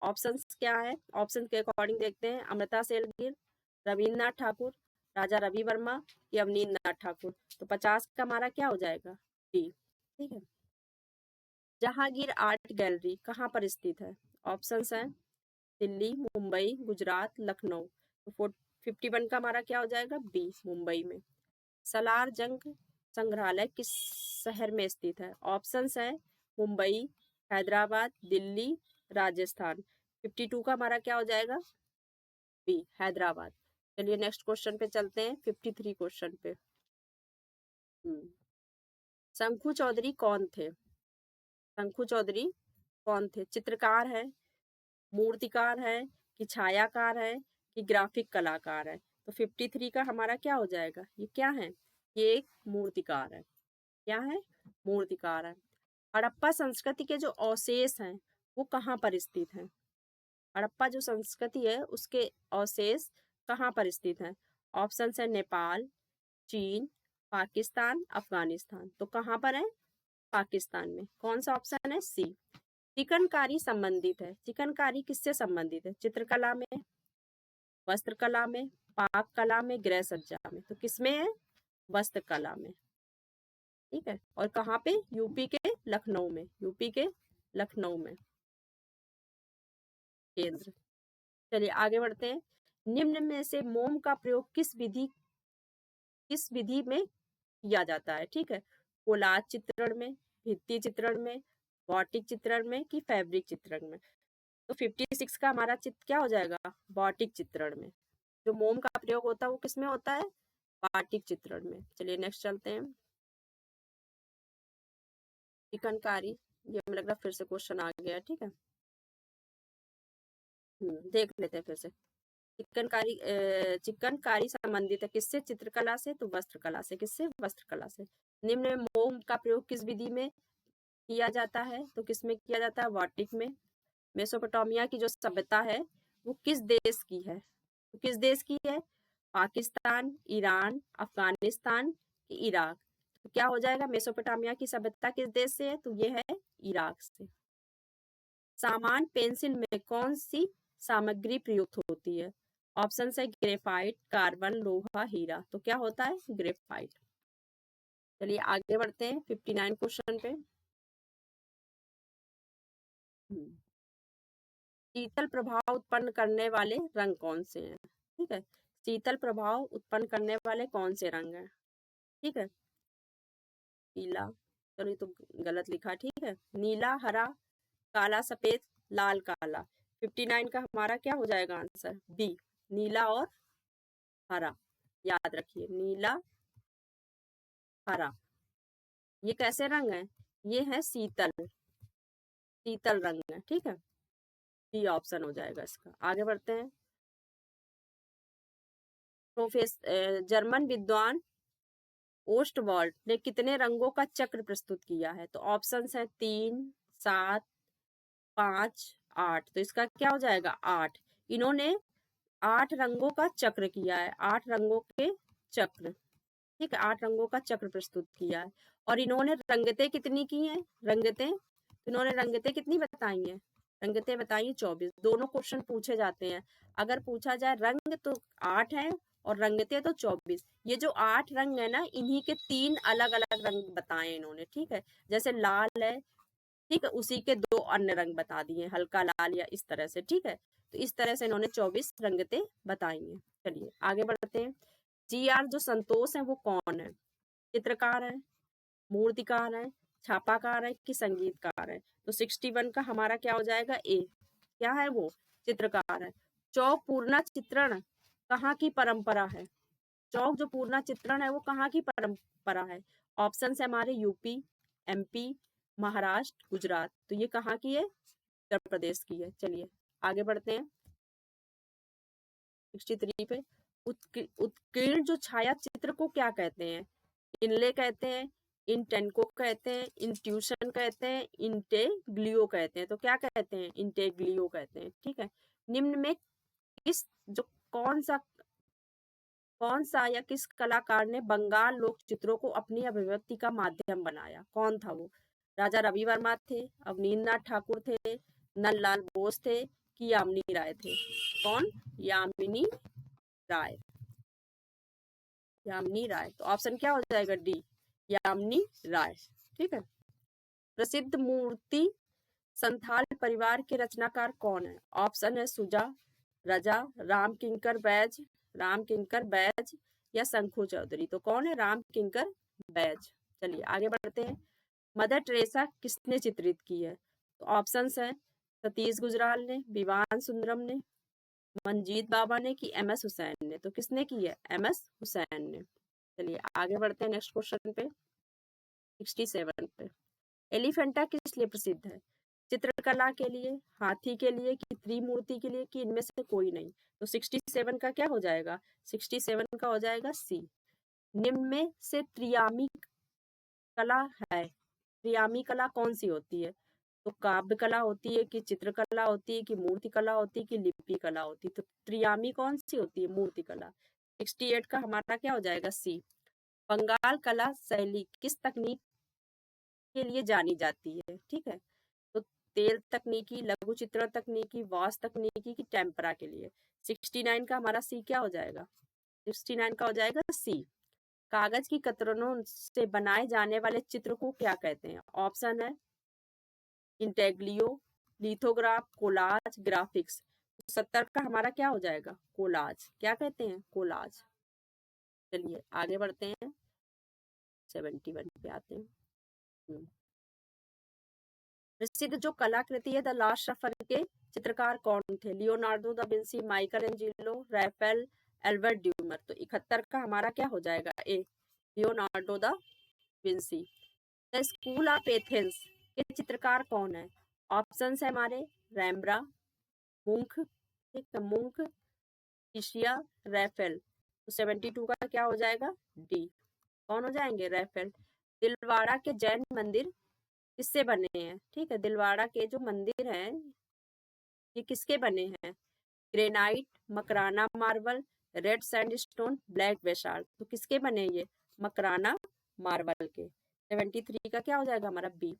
ऑप्शंस क्या है? ऑप्शन के अकॉर्डिंग देखते हैं। अमृता शेरगिल, रविन्द्रनाथ ठाकुर, राजा रवि वर्मा या अवनींद्रनाथ ठाकुर। तो 50 का हमारा क्या हो जाएगा? डी। ठीक है, जहांगीर आर्ट गैलरी कहाँ पर स्थित है? ऑप्शंस हैं दिल्ली, मुंबई, गुजरात, लखनऊ। तो 51 का हमारा क्या हो जाएगा? बी, मुंबई में। सलार जंग संग्रहालय किस शहर में स्थित है? ऑप्शंस हैं मुंबई, हैदराबाद, दिल्ली, राजस्थान। 52 का हमारा क्या हो जाएगा? बी, हैदराबाद। चलिए नेक्स्ट क्वेश्चन पे चलते हैं, 53 क्वेश्चन पे। शंकु चौधरी कौन थे? शंकु चौधरी कौन थे? चित्रकार है, मूर्तिकार है, कि छायाकार है कि ग्राफिक कलाकार है? तो 53 का हमारा क्या हो जाएगा? ये क्या है? ये एक मूर्तिकार है। क्या है? मूर्तिकार है। हड़प्पा संस्कृति के जो अवशेष हैं वो कहाँ पर स्थित हैं? हड़प्पा जो संस्कृति है उसके अवशेष कहाँ पर स्थित हैं? ऑप्शन है नेपाल, चीन, पाकिस्तान, अफगानिस्तान। तो कहाँ पर है? पाकिस्तान में। कौन सा ऑप्शन है? सी। चिकनकारी संबंधित है। चिकनकारी किससे संबंधित है? चित्रकला में, वस्त्रकला में, पाक कला में, गृह सज्जा में। तो किसमें है? वस्त्रकला में। ठीक है। और कहाँ पे? यूपी के लखनऊ में। यूपी के लखनऊ में केंद्र। चलिए आगे बढ़ते हैं। निम्न में से मोम का प्रयोग किस विधि में किया जाता है? ठीक है। कोलाज चित्रण में, भित्ति चित्रण में, भौतिक चित्रण में कि फैब्रिक चित्रण में? तो 56 का हमारा चित्र क्या हो जाएगा? भौतिक चित्रण में। जो मोम का प्रयोग होता है वो किसमें होता है? भौतिक चित्रण में। चलिए नेक्स्ट चलते हैं। चिकनकारी, ये मुझे लग रहा फिर से क्वेश्चन आ गया। ठीक है, देख लेते हैं फिर से। चिकनकारी संबंधित है किससे? चित्रकला से। तो वस्त्रकला से। किससे? वस्त्रकला से। निम्न में मोम का प्रयोग किस विधि में किया जाता है? तो किसमें किया जाता है? वाटिक में। मेसोपोटामिया की जो सभ्यता है वो किस देश की है? तो किस देश की है? पाकिस्तान, ईरान, अफगानिस्तान कि इराक? तो क्या हो जाएगा? मेसोपोटामिया की सभ्यता किस देश से है? तो ये है इराक से। सामान्य पेंसिल में कौन सी सामग्री प्रयुक्त होती है? ऑप्शन है ग्रेफाइट, कार्बन, लोहा, हीरा। तो क्या होता है? ग्रेफाइट। चलिए आगे बढ़ते हैं 59 क्वेश्चन पे। शीतल प्रभाव उत्पन्न करने वाले रंग कौन से हैं? ठीक है। शीतल प्रभाव उत्पन्न करने वाले कौन से रंग हैं? ठीक है। पीला, चलो ये तो गलत लिखा। ठीक है। नीला, हरा, काला, सफेद, लाल, काला। 59 का हमारा क्या हो जाएगा आंसर? बी, नीला और हरा। याद रखिए, नीला, हरा। ये कैसे रंग है? ये है शीतल, शीतल रंग है। ठीक है। बी ऑप्शन हो जाएगा इसका। आगे बढ़ते हैं। जर्मन विद्वान ओस्टवाल्ड ने कितने रंगों का चक्र प्रस्तुत किया है? तो ऑप्शन है 3, 7, 5, 8। तो इसका क्या हो जाएगा? 8। इन्होंने 8 रंगों का चक्र किया है। 8 रंगों के चक्र। ठीक है। 8 रंगों का चक्र प्रस्तुत किया है। और इन्होंने रंगतें कितनी की हैं? रंगतें, इन्होंने रंगतें कितनी बताई हैं? रंगतें बताई 24। दोनों क्वेश्चन पूछे जाते हैं। अगर पूछा जाए रंग तो 8 है और रंगतें तो 24। ये जो 8 रंग है ना, इन्हीं के 3 अलग अलग रंग बताए इन्होंने। ठीक है। जैसे लाल है, ठीक है, उसी के 2 अन्य रंग बता दिए, हल्का लाल या इस तरह से। ठीक है। तो इस तरह से इन्होंने 24 रंगतें बताई हैं। चलिए आगे बढ़ते हैं। जी.आर. जो संतोष है वो कौन है? चित्रकार है, मूर्तिकार है, छापाकार है कि संगीतकार है? तो 61 का हमारा क्या हो जाएगा? ए। क्या है वो? चित्रकार है। चौक पूर्णा चित्रण कहाँ की परंपरा है? चौक जो पूर्णा चित्रण है वो कहाँ की परंपरा है? ऑप्शन है हमारे यूपी, एमपी, महाराष्ट्र, गुजरात। तो ये कहाँ की है? उत्तर प्रदेश की है। चलिए आगे बढ़ते हैं 63 पे। उत्कीर्ण जो छाया चित्र को क्या कहते हैं? इनले कहते हैं, इंटेंको कहते हैं, इंट्यूशन कहते हैं, इंटेग्लियो कहते हैं। तो क्या कहते हैं? इंटेग्लियो कहते हैं। ठीक है। निम्न में किस जो कौन सा या किस कलाकार ने बंगाल लोक चित्रों को अपनी अभिव्यक्ति का माध्यम बनाया? कौन था वो? राजा रवि वर्मा थे, अवनींद्रनाथ ठाकुर थे, नंदलाल बोस थे कि यामिनी राय थे? कौन? यामिनी राय। यामिनी राय। तो ऑप्शन क्या हो जाएगा? डी, यामिनी राय। ठीक है। प्रसिद्ध मूर्ति संथाल परिवार के रचनाकार कौन है? ऑप्शन है सुजा, रजा, राम किंकर बैज, राम किंकर बैज या शंखु चौधरी। तो कौन है? राम किंकर बैज। चलिए आगे बढ़ते हैं। मदर टेरेसा किसने चित्रित की है? तो ऑप्शन है सतीश गुजराल ने, विवान सुंदरम ने, मंजीत बाबा ने कि एम.एस. हुसैन ने? तो किसने की है? एम.एस. हुसैन ने। चलिए आगे बढ़ते हैं नेक्स्ट क्वेश्चन पे 67 पे। एलिफेंटा किस लिए प्रसिद्ध है? चित्रकला के लिए, हाथी के लिए कि त्रिमूर्ति के लिए कि इनमें से कोई नहीं? तो 67 का क्या हो जाएगा? 67 का हो जाएगा सी। निम्न में से त्रियामी कला है, त्रियामी कला कौन सी होती है? तो काव्य कला होती है कि चित्रकला होती है कि मूर्ति कला होती है कि लिपि कला होती है? तो त्रियामी कौन सी होती है? मूर्ति कला। 68 का हमारा क्या हो जाएगा? सी। बंगाल कला शैली किस तकनीक के लिए जानी जाती है? ठीक है, तो तेल तकनीकी, लघु चित्रण तकनीकी, वास तकनीकी की टेम्परा के लिए। 69 का हमारा सी क्या हो जाएगा? 69 का हो जाएगा सी। कागज की कतरनों से बनाए जाने वाले चित्र को क्या कहते हैं? ऑप्शन है इंटेग्लियो, लिथोग्राफ, कोलाज, ग्राफिक्स। 70 का हमारा क्या हो जाएगा? कोलाज। क्या कहते हैं? कोलाज। चलिए आगे बढ़ते हैं, 71 पे आते हैं। प्रसिद्ध जो कलाकृति है द लास्ट सफर के चित्रकार कौन थे? Leonardo da Vinci, Michelangelo, Raphael, Albert Durer. तो 71 का हमारा क्या हो जाएगा? A, Leonardo da Vinci. The school of Athens के चित्रकार कौन है? ऑप्शन है हमारे रैम्ब्रा, मुंख, ठीक है, मुंख, टिशिया, राफेल। तो 72 का क्या हो जाएगा? डी। कौन हो जाएंगे? राफेल। दिलवाड़ा के जैन मंदिर किससे बने हैं? ठीक है, दिलवाड़ा के जो मंदिर हैं ये किसके बने हैं? Granite, Makrana marble, red sandstone, black basalt. तो किसके बने ये? मकराना मार्बल के। 73 का क्या हो जाएगा हमारा? बी।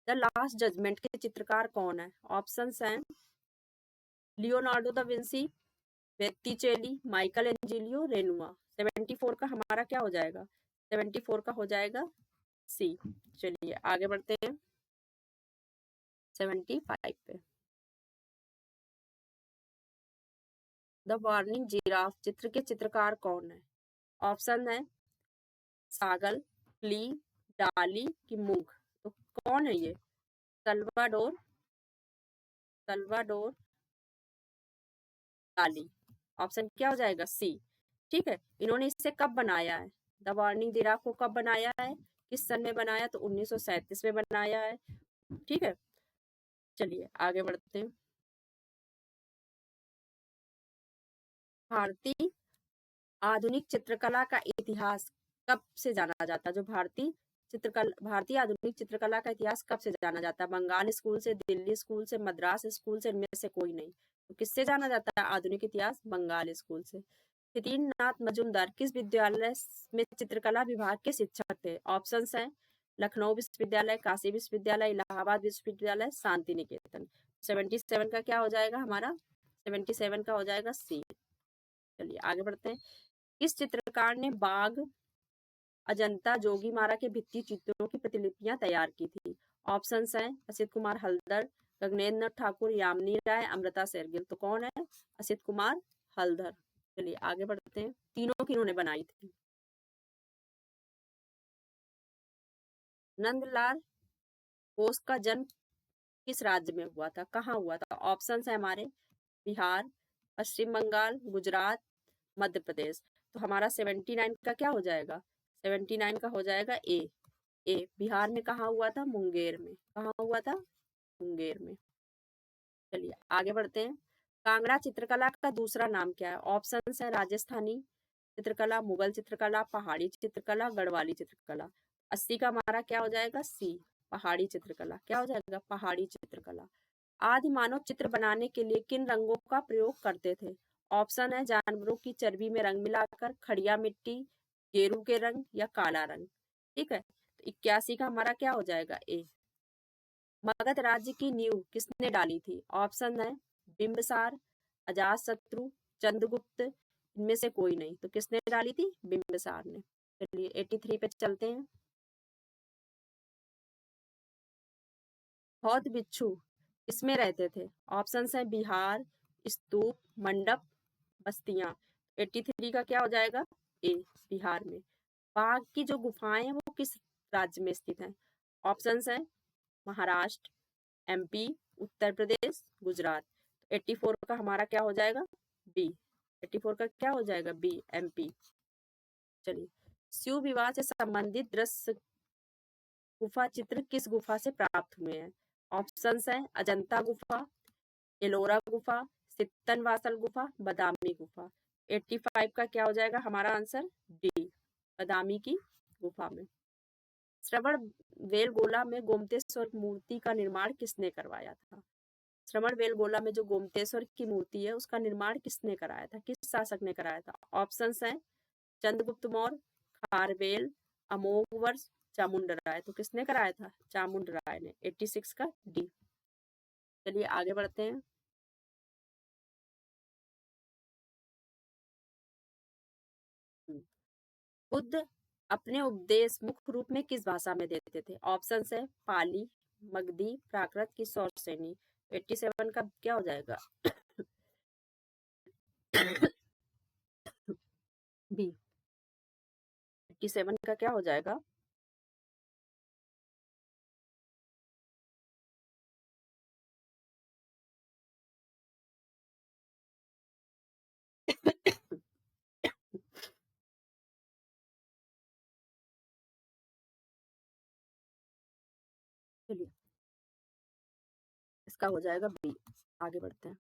द लास्ट जजमेंट के चित्रकार कौन है? ऑप्शंस हैं लियोनार्डो दा विंसी, वेत्तिचेली, माइकल एंजिलियो, रेनुआ। 74 का हमारा क्या हो जाएगा? 74 का हो जाएगा सी। चलिए आगे बढ़ते हैं 75 पे। द वार्निंग जिराफ चित्र के चित्रकार कौन है? ऑप्शन है सागल, क्ली, डाली की मूंग। तो कौन है ये? सल्वाडोर, सल्वाडोर डाली। ऑप्शन क्या हो जाएगा? सी। ठीक है, इन्होंने इसे कब बनाया है? द वार्निंग जिराफ को कब बनाया है? किस सन में बनाया? तो 1937 में बनाया है। ठीक है, चलिए आगे बढ़ते हैं। भारतीय आधुनिक चित्रकला का इतिहास कब से जाना जाता है? जो भारतीय आधुनिक चित्रकला का इतिहास कब से जाना जाता है? बंगाल स्कूल से, दिल्ली स्कूल से, मद्रास स्कूल से, इनमें से कोई नहीं। तो किससे जाना जाता है आधुनिक इतिहास? बंगाल स्कूल से। नितिन मजूमदार किस विद्यालय में चित्रकला विभाग के शिक्षक थे? ऑप्शन है लखनऊ विश्वविद्यालय, काशी विश्वविद्यालय, इलाहाबाद विश्वविद्यालय, शांति निकेतन। 77 का क्या हो जाएगा हमारा? 77 का हो जाएगा सी। चलिए आगे बढ़ते हैं। किस चित्रकार ने बाघ, अजंता, जोगीमारा के भित्ति चित्रों की प्रतिलिपियां तैयार की थी? ऑप्शन हैं असित कुमार हल्दर, गगनेंद्र ठाकुर, यामिनी राय, अमृता शेरगिल। तो कौन है? असित कुमार हल्दर। चलिए आगे बढ़ते हैं। तीनों की इन्होंने बनाई थी। नंदलाल बोस का जन्म किस राज्य में हुआ था? कहाँ हुआ था? ऑप्शन है हमारे बिहार, पश्चिम बंगाल, गुजरात, मध्य प्रदेश। तो हमारा 79 का क्या हो जाएगा? 79 का हो जाएगा ए। ए बिहार में कहाँ हुआ था? मुंगेर में। कहाँ हुआ था? मुंगेर में। चलिए आगे बढ़ते हैं। कांगड़ा चित्रकला का दूसरा नाम क्या है? ऑप्शन है राजस्थानी चित्रकला, मुगल चित्रकला, पहाड़ी चित्रकला, गढ़वाली चित्रकला। 80 का हमारा क्या हो जाएगा? सी, पहाड़ी चित्रकला। क्या हो जाएगा? पहाड़ी चित्रकला। आदि मानव चित्र बनाने के लिए किन रंगों का प्रयोग करते थे? ऑप्शन है जानवरों की चर्बी में रंग मिलाकर, खड़िया मिट्टी, गेरू के रंग या काला रंग। ठीक है, तो 81 का हमारा क्या हो जाएगा? ए। मगध राज्य की नींव किसने डाली थी? ऑप्शन है बिंबिसार, अजातशत्रु, चंद्रगुप्त, इनमें से कोई नहीं। तो किसने डाली थी? बिंबिसार ने। चलिए 83 पे चलते हैं। बौद्ध भिक्षु किसमें रहते थे? ऑप्शन है बिहार, स्तूप, मंडप, बस्तियां। 83 का क्या हो जाएगा? ए, बिहार में। बाघ की जो गुफाएं हैं वो किस राज्य में स्थित हैं? ऑप्शन है महाराष्ट्र, एमपी, उत्तर प्रदेश, गुजरात। 84 का हमारा क्या हो जाएगा? बी। 84 का क्या हो जाएगा? B, MP. चलिए, शिव विवाह से संबंधित दृश्य गुफा चित्र किस गुफा से प्राप्त हुए हैं? ऑप्शंस है अजंता गुफा, एलोरा गुफा, सित्तनवासल गुफा, बदामी गुफा। 85 का क्या हो जाएगा हमारा आंसर? डी, बदामी की गुफा में। श्रवण बेलगोला में गोमतेश्वर मूर्ति का निर्माण किसने करवाया था? श्रवण बेलगोला में जो गोमतेश्वर की मूर्ति है उसका निर्माण किसने कराया था, किस शासक ने कराया था? ऑप्शंस हैं चंद्रगुप्त मौर्य, खारवेल, अमोघवर्ष, चामुंड राय। तो किसने कराया था? चामुंड राय ने। 86 का डी। चलिए आगे बढ़ते हैं। बुद्ध अपने उपदेश मुख्य रूप में किस भाषा में देते थे? ऑप्शंस है पाली, मगधी, प्राकृत की सौरसेनी। 87 का क्या हो जाएगा? बी। 87 का क्या हो जाएगा? चलिए इसका हो जाएगा बी। आगे बढ़ते हैं।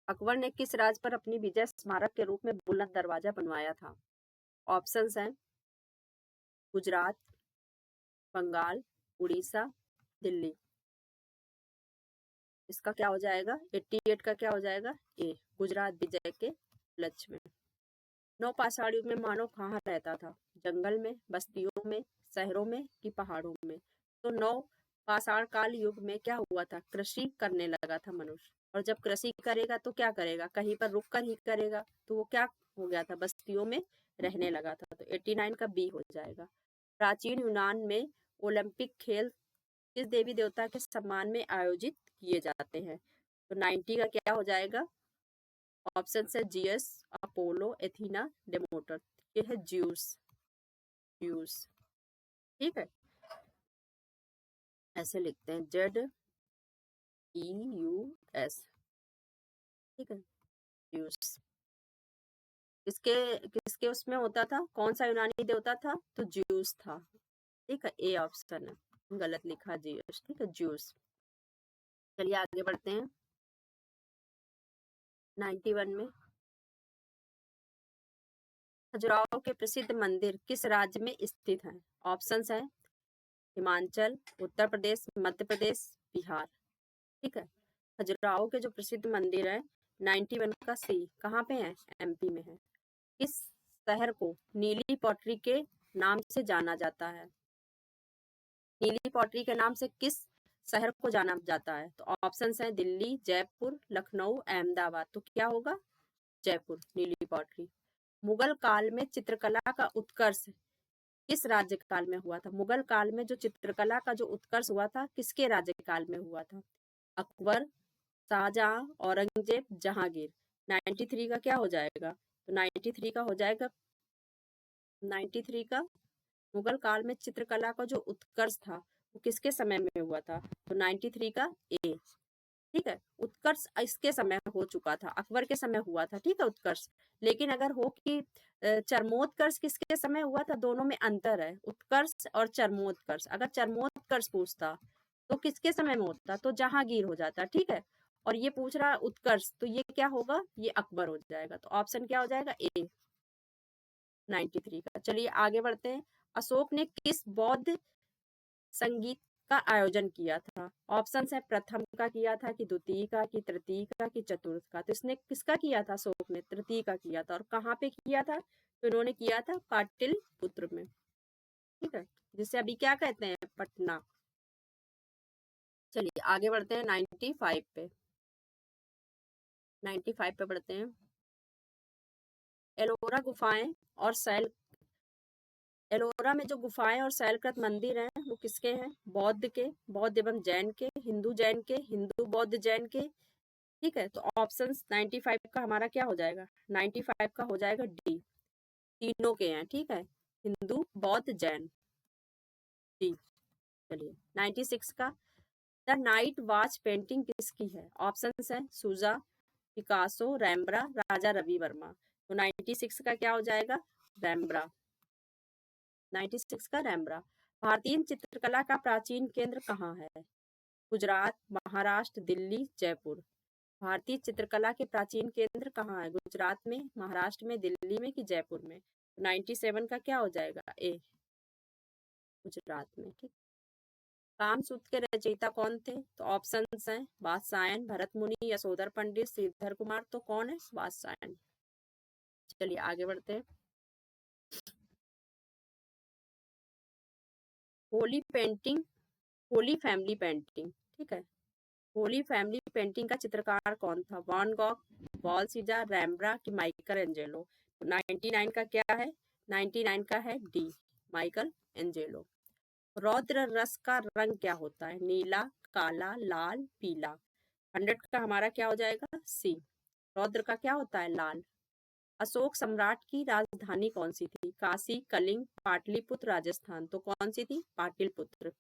अकबर ने किस राज्य पर अपनी विजय स्मारक के रूप में बुलंद दरवाजा बनवाया था? ऑप्शंस हैं गुजरात, बंगाल, उड़ीसा, दिल्ली। इसका क्या हो जाएगा? 88 का क्या हो जाएगा? ए, गुजरात विजय के लक्ष्य में। नौ पाषाण युग में मानव कहाँ रहता था? जंगल में, बस्तियों में, शहरों में कि पहाड़ों में? तो नौ पाषाण काल युग में क्या हुआ था? कृषि करने लगा था मनुष्य। और जब कृषि करेगा तो क्या करेगा? कहीं पर रुक कर ही करेगा। तो वो क्या हो गया था? बस्तियों में रहने लगा था। तो 89 का बी हो जाएगा। प्राचीन यूनान में ओलंपिक खेल किस देवी देवता के सम्मान में आयोजित किए जाते हैं? तो 90 का क्या हो जाएगा? ऑप्शन है जीएस, अपोलो, एथीना, डेमोटर। ये है ज्यूस। ज्यूस, ठीक है, ऐसे लिखते हैं ZEUS, ठीक है, ज्यूस। किसके किसके उसमें होता था? कौन सा यूनानी देवता था? तो ज्यूस था, ठीक है, ए ऑप्शन है, गलत लिखा जीएस, ठीक है, ज्यूस। चलिए आगे बढ़ते हैं। 91 में खजुराहो के प्रसिद्ध मंदिर किस राज्य में स्थित है? ऑप्शंस है हिमाचल, उत्तर प्रदेश, मध्य प्रदेश, बिहार, ठीक है। खजुराहो के जो प्रसिद्ध मंदिर है 91 का सी कहाँ पे है? एमपी में है। किस शहर को नीली पॉटरी के नाम से जाना जाता है? नीली पॉटरी के नाम से किस शहर को जाना जाता है? तो ऑप्शंस हैं दिल्ली, जयपुर, लखनऊ, अहमदाबाद। तो क्या होगा? जयपुर, नीली पॉटरी। मुगल काल में चित्रकला का उत्कर्ष किस राज्यकाल में हुआ था? मुगल काल में जो चित्रकला का जो उत्कर्ष हुआ था किसके राज्यकाल में हुआ था? अकबर, शाहजहां, औरंगजेब, जहांगीर। 93 का क्या हो जाएगा? तो 93 का हो जाएगा 93 का मुगल काल में चित्रकला का जो उत्कर्ष था वो किसके समय में हुआ था? तो 93 का ए, ठीक है। उत्कर्ष इसके समय हो चुका था, अकबर के समय हुआ था, ठीक है, उत्कर्ष। लेकिन अगर हो कि चरमोत्कर्ष किसके समय हुआ था, दोनों में अंतर है, उत्कर्ष और चरमोत्कर्ष। अगर चरमोत्कर्ष पूछता तो किसके समय में होता? तो जहांगीर हो जाता, ठीक है। और ये पूछ रहा है उत्कर्ष, तो ये क्या होगा? ये अकबर हो जाएगा। तो ऑप्शन क्या हो जाएगा? ए, 93 का। चलिए आगे बढ़ते हैं। अशोक ने किस बौद्ध संगीत का आयोजन किया था? ऑप्शंस है प्रथम का किया था कि द्वितीय का कि तृतीय का कि चतुर्थ का। तो इसने किसका किया था? अशोक ने तृतीय का किया था। और कहाँ पे किया था? तो इन्होंने किया था पाटलिपुत्र में, ठीक है, जिसे अभी क्या कहते हैं? पटना। चलिए आगे बढ़ते हैं 95 पे। 95 पे बढ़ते हैं। एलोरा गुफाएं और शैल एलोरा में जो गुफाएं और शैलकृत मंदिर हैं वो किसके हैं? बौद्ध के, बौद्ध एवं जैन के, हिंदू जैन के, हिंदू बौद्ध जैन के, ठीक है। तो ऑप्शंस 95 का हमारा क्या हो जाएगा? 95 का हो जाएगा डी, तीनों के हैं, ठीक है, हिंदू बौद्ध जैन, डी। चलिए 96 का द नाइट वॉच पेंटिंग किसकी है? ऑप्शंस हैं सूजा, पिकासो, रैम्ब्रा, राजा रवि वर्मा। तो 96 का क्या हो जाएगा? रैम्ब्रा, 96 का रैम्ब्रा। भारतीय चित्रकला का प्राचीन केंद्र कहाँ है? गुजरात, महाराष्ट्र, दिल्ली, जयपुर। भारतीय चित्रकला के प्राचीन केंद्र कहाँ है? गुजरात में, महाराष्ट्र में, दिल्ली में कि जयपुर में? 97 का क्या हो जाएगा? ए, गुजरात में। ठीक। कामसूत्र के रचयिता कौन थे? तो ऑप्शंस हैं वात्स्यायन, भरत मुनि, यशोधर पंडित, श्रीधर कुमार। तो कौन है? वात्स्यायन। चलिए आगे बढ़ते हैं। Holi painting, Holi family painting, ठीक है, होली फैमिली पेंटिंग का चित्रकार कौन था? वैन गॉग, वॉलसीजा, रैम्ब्रा कि माइकल एंजेलो? 99 का क्या है? 99 का है डी, माइकल एंजेलो। रौद्र रस का रंग क्या होता है? नीला, काला, लाल, पीला। 100 का हमारा क्या हो जाएगा? सी, रौद्र का क्या होता है? लाल। अशोक सम्राट की राजधानी कौन सी थी? काशी, कलिंग, पाटलिपुत्र, राजस्थान। तो कौन सी थी? पाटलिपुत्र।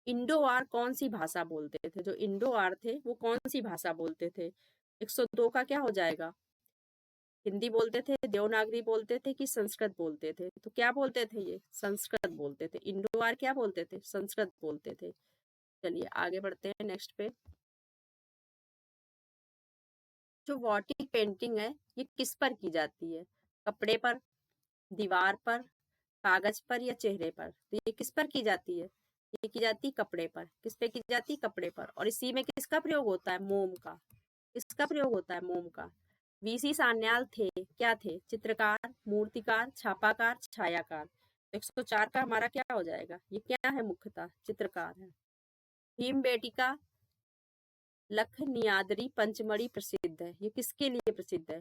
इंडो आर कौन सी भाषा बोलते थे? जो इंडो आर थे वो कौन सी भाषा बोलते थे? 102 का क्या हो जाएगा? हिंदी बोलते थे, देवनागरी बोलते थे कि संस्कृत बोलते थे? तो क्या बोलते थे ये? संस्कृत बोलते थे। इंडो आर क्या बोलते थे? संस्कृत बोलते थे। चलिए आगे बढ़ते हैं नेक्स्ट पे। जो वॉटर पेंटिंग है ये किस पर की जाती है? कपड़े पर, दीवार पर, कागज पर या चेहरे पर? तो ये किस पर की जाती है? ये की जाती कपड़े पर। किस पे की जाती? कपड़े पर। और इसी में किसका प्रयोग होता है? मोम का। किसका प्रयोग होता है? मोम का। वीसी सान्याल थे, क्या थे? चित्रकार, मूर्तिकार, छापाकार, छायाकार। 104 का हमारा क्या हो जाएगा? ये क्या है? मुख्यतः चित्रकार है। भीम बेटिका लखनियादरी पंचमढ़ी प्रसिद्ध है, ये किसके लिए प्रसिद्ध है?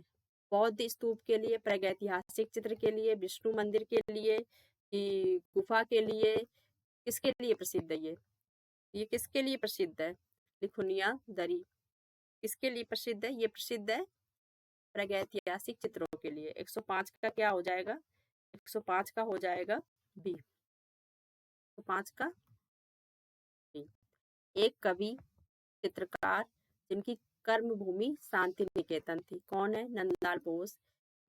बौद्ध स्तूप के लिए, प्रागैतिहासिक चित्र के लिए, विष्णु मंदिर के लिए कि गुफा के लिए? किसके लिए प्रसिद्ध है ये किसके लिए प्रसिद्ध है? लिखुनिया दरी किसके लिए प्रसिद्ध है? ये प्रसिद्ध है प्रागैतिहासिक चित्रों के लिए। 105 का क्या हो जाएगा? 105 का हो जाएगा बी, 105 का बी। एक कवि, चित्रकार जिनकी कर्म भूमि शांति निकेतन थी, कौन है? नंदलाल बोस,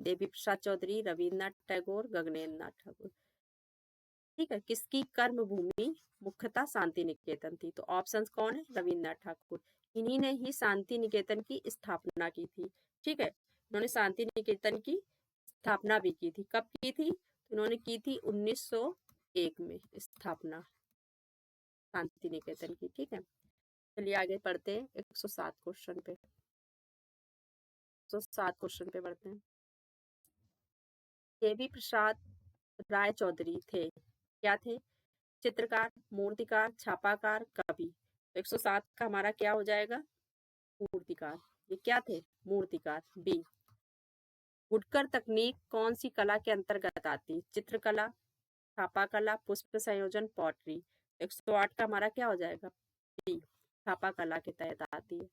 देवी प्रसाद चौधरी, रविन्द्रनाथ टैगोर, गगनेन्द्र नाथ ठाकुर। ठीक है, किसकी कर्म भूमि मुख्यतः शांति निकेतन थी? तो ऑप्शंस कौन है? रविन्द्रनाथ ठाकुर। इन्हीं ने ही शांति निकेतन की स्थापना की थी। ठीक है, इन्होंने शांति निकेतन की स्थापना भी की थी। कब की थी? तो इन्होंने की थी 1901 में स्थापना शांति निकेतन की। ठीक है, चलिए आगे पढ़ते हैं 107 क्वेश्चन पे। 107 क्वेश्चन पे बढ़ते हैं। देवी प्रसाद राय चौधरी थे, क्या थे? चित्रकार, मूर्तिकार, छापाकार, कवि। 107 का हमारा क्या हो जाएगा? मूर्तिकार। ये क्या थे? मूर्तिकार, बी। वुडकर तकनीक कौन सी कला के अंतर्गत आती? चित्रकला, छापाकला, पुष्प संयोजन, पॉटरी। 108 का हमारा क्या हो जाएगा? बी, छापा कला के तहत आती है।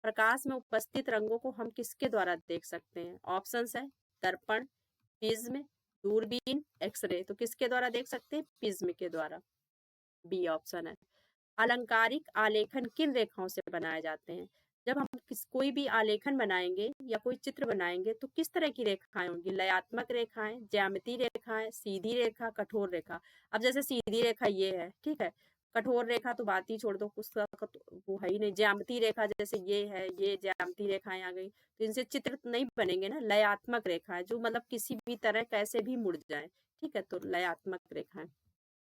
प्रकाश में उपस्थित रंगों को हम किसके द्वारा देख सकते हैं? ऑप्शंस है दर्पण, प्रिज्म, दूरबीन, एक्सरे। तो किसके द्वारा देख सकते हैं? प्रिज्म के द्वारा, बी ऑप्शन है। अलंकारिक आलेखन किन रेखाओं से बनाए जाते हैं? जब हम कोई भी आलेखन बनाएंगे या कोई चित्र बनाएंगे तो किस तरह की रेखाएं होंगी? लयात्मक रेखाएं, ज्यामितीय रेखाएं, सीधी रेखा, कठोर रेखा। अब जैसे सीधी रेखा ये है, ठीक है, कठोर रेखा तो बात ही छोड़ दो, उसका वो है ही नहीं। ज्यामितीय रेखा जैसे ये है, ये ज्यामितीय रेखाएं आ गई, तो इनसे चित्र नहीं बनेंगे ना। लयात्मक रेखाएं जो मतलब किसी भी तरह कैसे भी मुड़ जाए, ठीक है, तो लयात्मक रेखाएं।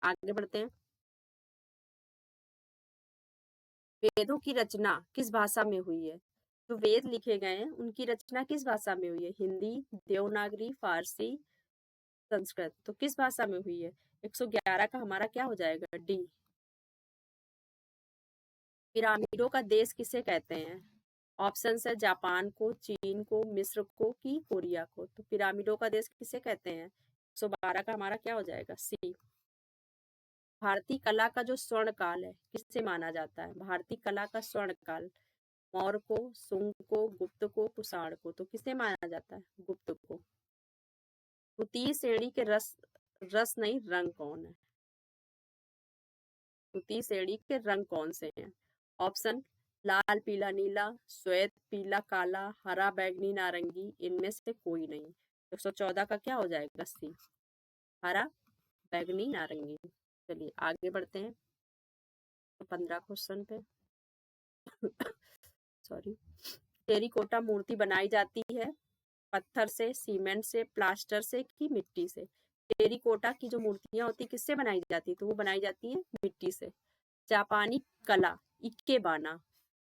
आगे बढ़ते हैं। वेदों की रचना किस भाषा में हुई है? जो वेद लिखे गए हैं उनकी रचना किस भाषा में हुई है? हिंदी, देवनागरी, फारसी, संस्कृत। तो किस भाषा में हुई है? 111 का हमारा क्या हो जाएगा? डी। पिरामिडों का देश किसे कहते हैं? ऑप्शन है जापान को, चीन को, मिस्र को कि कोरिया को। तो पिरामिडों का देश किसे कहते हैं? 112 का हमारा क्या हो जाएगा? सी। भारतीय कला का जो स्वर्ण काल है किससे माना जाता है? भारतीय कला का स्वर्ण काल मौर्य को, सुंग को, गुप्त को, कुषाण को। तो किसे माना जाता है? गुप्त को। द्वितीय श्रेणी के रस रस नहीं रंग कौन है? द्वितीय श्रेणी के रंग कौन से हैं? ऑप्शन लाल, पीला, नीला, श्वेत, पीला, काला, हरा, बैगनी, नारंगी। इनमें से कोई नहीं। 114 का क्या हो जाएगा? सी, हरा, बैगनी, नारंगी। चलिए आगे बढ़ते हैं 15 क्वेश्चन पे। सॉरी, टेरिकोटा मूर्ति बनाई जाती है पत्थर से, सीमेंट से, प्लास्टर से कि मिट्टी से? टेरिकोटा की जो मूर्तियां होती है किससे बनाई जाती है? तो वो बनाई जाती है मिट्टी से। जापानी कला इकेबाना,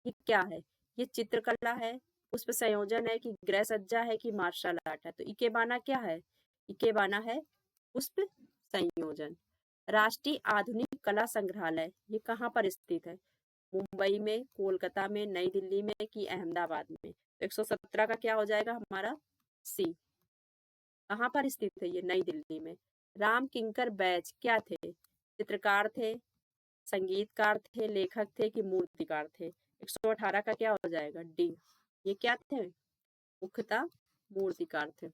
ये क्या है? ये चित्रकला है, पुष्प संयोजन है कि गृह सज्जा है कि मार्शल आर्ट है? तो इकेबाना क्या है? इकेबाना है पुष्प संयोजन। राष्ट्रीय आधुनिक कला संग्रहालय ये कहाँ पर स्थित है? मुंबई में, कोलकाता में, नई दिल्ली में कि अहमदाबाद में? तो 117 का क्या हो जाएगा हमारा? सी। कहाँ पर स्थित है ये? नई दिल्ली में। राम किंकर बैज क्या थे? चित्रकार थे, संगीतकार थे, लेखक थे कि मूर्तिकार थे? 118 का क्या हो जाएगा? डी। ये क्या थे? मुख्यतः मूर्तिकार थे।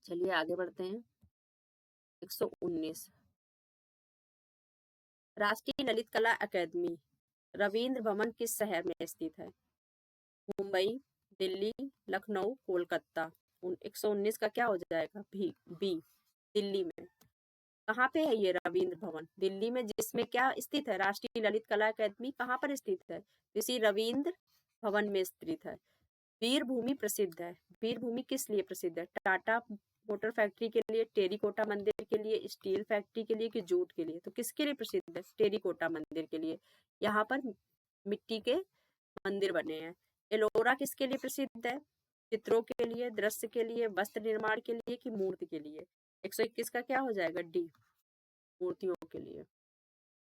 चलिए आगे बढ़ते हैं। 119, राष्ट्रीय ललित कला अकादमी रविंद्र भवन किस शहर में स्थित है? मुंबई, दिल्ली, लखनऊ, कोलकाता? 119 का क्या हो जाएगा? बी, दिल्ली में। कहाँ पे है ये रविंद्र भवन? दिल्ली में, जिसमें क्या स्थित है? राष्ट्रीय ललित कला अकादमी कहाँ पर स्थित है? इसी रविंद्र भवन में स्थित है। वीर भूमि प्रसिद्ध है। वीर भूमि किस लिए प्रसिद्ध है? टाटा मोटर फैक्ट्री के लिए, टेरिकोटा मंदिर के लिए, स्टील फैक्ट्री के लिए कि जूट के लिए? तो किसके लिए प्रसिद्ध है? टेरिकोटा मंदिर के लिए। यहाँ पर मिट्टी के मंदिर बने हैं। एलोरा किसके लिए प्रसिद्ध है? चित्रों के लिए, दृश्य के लिए, वस्त्र निर्माण के लिए कि मूर्ति के लिए? 121 का क्या हो जाएगा? डी, मूर्तियों के लिए।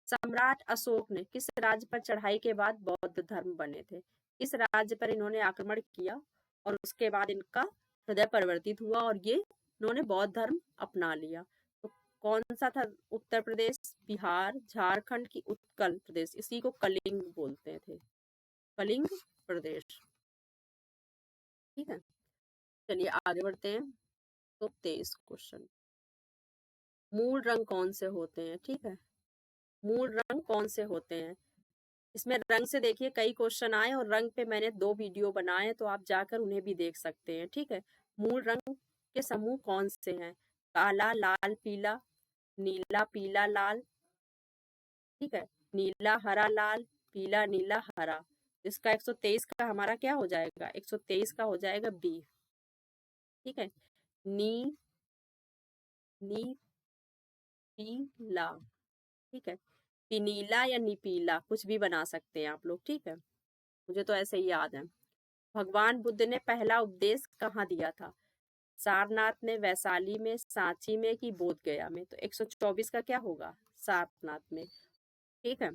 सम्राट अशोक ने किस राज्य पर चढ़ाई के बाद बौद्ध धर्म बने थे? किस राज्य पर इन्होंने आक्रमण किया और उसके बाद इनका हृदय परिवर्तित हुआ और ये इन्होंने बौद्ध धर्म अपना लिया? तो कौन सा था? उत्तर प्रदेश, बिहार, झारखंड की उत्कल प्रदेश? इसी को कलिंग बोलते थे, कलिंग प्रदेश। ठीक है, चलिए आगे बढ़ते हैं। तो 23 क्वेश्चन, मूल रंग कौन से होते हैं? ठीक है, मूल रंग कौन से होते हैं? इसमें रंग से देखिए कई क्वेश्चन आए और रंग पे मैंने 2 वीडियो बनाए, तो आप जाकर उन्हें भी देख सकते हैं। ठीक है, मूल रंग के समूह कौन से हैं? काला, लाल, पीला, नीला, पीला, लाल। ठीक है, नीला, हरा, लाल, पीला, नीला, हरा। इसका 123 का हमारा क्या हो जाएगा? 123 का हो जाएगा बी। ठीक है, नी, नी, पीला। ठीक है, पिनीला या निपीला कुछ भी बना सकते हैं आप लोग। ठीक है, मुझे तो ऐसे ही याद है। भगवान बुद्ध ने पहला उपदेश कहाँ दिया था? सारनाथ में, वैशाली में, सांची में कि बोध गया में? तो 124 का क्या होगा? सारनाथ में। ठीक है,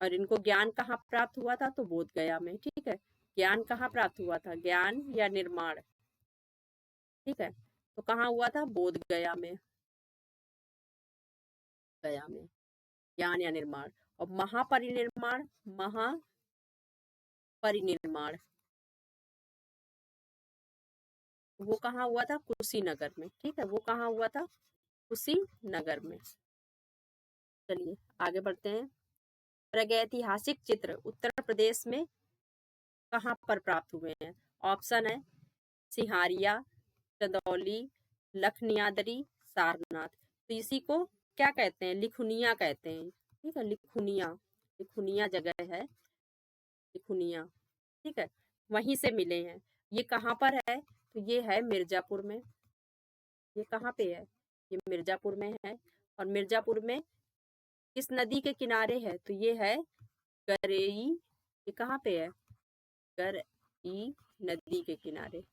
और इनको ज्ञान कहाँ प्राप्त हुआ था? तो बोध गया में। ठीक है, ज्ञान कहाँ प्राप्त हुआ था? ज्ञान या निर्माण? ठीक है, तो कहाँ हुआ था? बोध गया में, गया में। ज्ञान या निर्माण। और महापरिनिर्माण, महापरिनिर्माण वो कहाँ हुआ था? कुशीनगर में। ठीक है, वो कहाँ हुआ था? कुशीनगर में। चलिए आगे बढ़ते हैं। प्रागैतिहासिक चित्र उत्तर प्रदेश में कहाँ पर प्राप्त हुए हैं? ऑप्शन है सिंहारिया, चंदौली, लखनियादरी, सारनाथ। तो इसी को क्या कहते हैं? लिखुनिया कहते हैं। ठीक है, लिखुनिया, लिखुनिया जगह है, लिखुनिया। ठीक है, वहीं से मिले हैं। ये कहाँ पर है? तो ये है मिर्जापुर में। ये कहाँ पे है? ये मिर्जापुर में है। और मिर्जापुर में किस नदी के किनारे है? तो ये है गरेई। ये कहाँ पे है? गरई नदी के किनारे,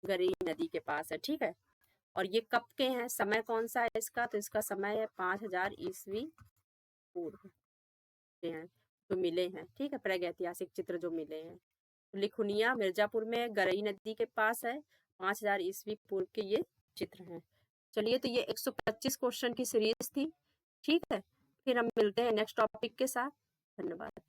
गरई नदी के पास है। ठीक है, और ये कब के हैं? समय कौन सा है इसका? तो इसका समय है 5000 ईस्वी पूर्व के हैं जो मिले हैं। ठीक है, प्रागैतिहासिक चित्र जो मिले हैं। तो लिखुनिया मिर्जापुर में गरई नदी के पास है। 5000 ईस्वी पूर्व के ये चित्र हैं। चलिए, तो ये 125 क्वेश्चन की सीरीज थी। ठीक है, फिर हम मिलते हैं नेक्स्ट टॉपिक के साथ। धन्यवाद।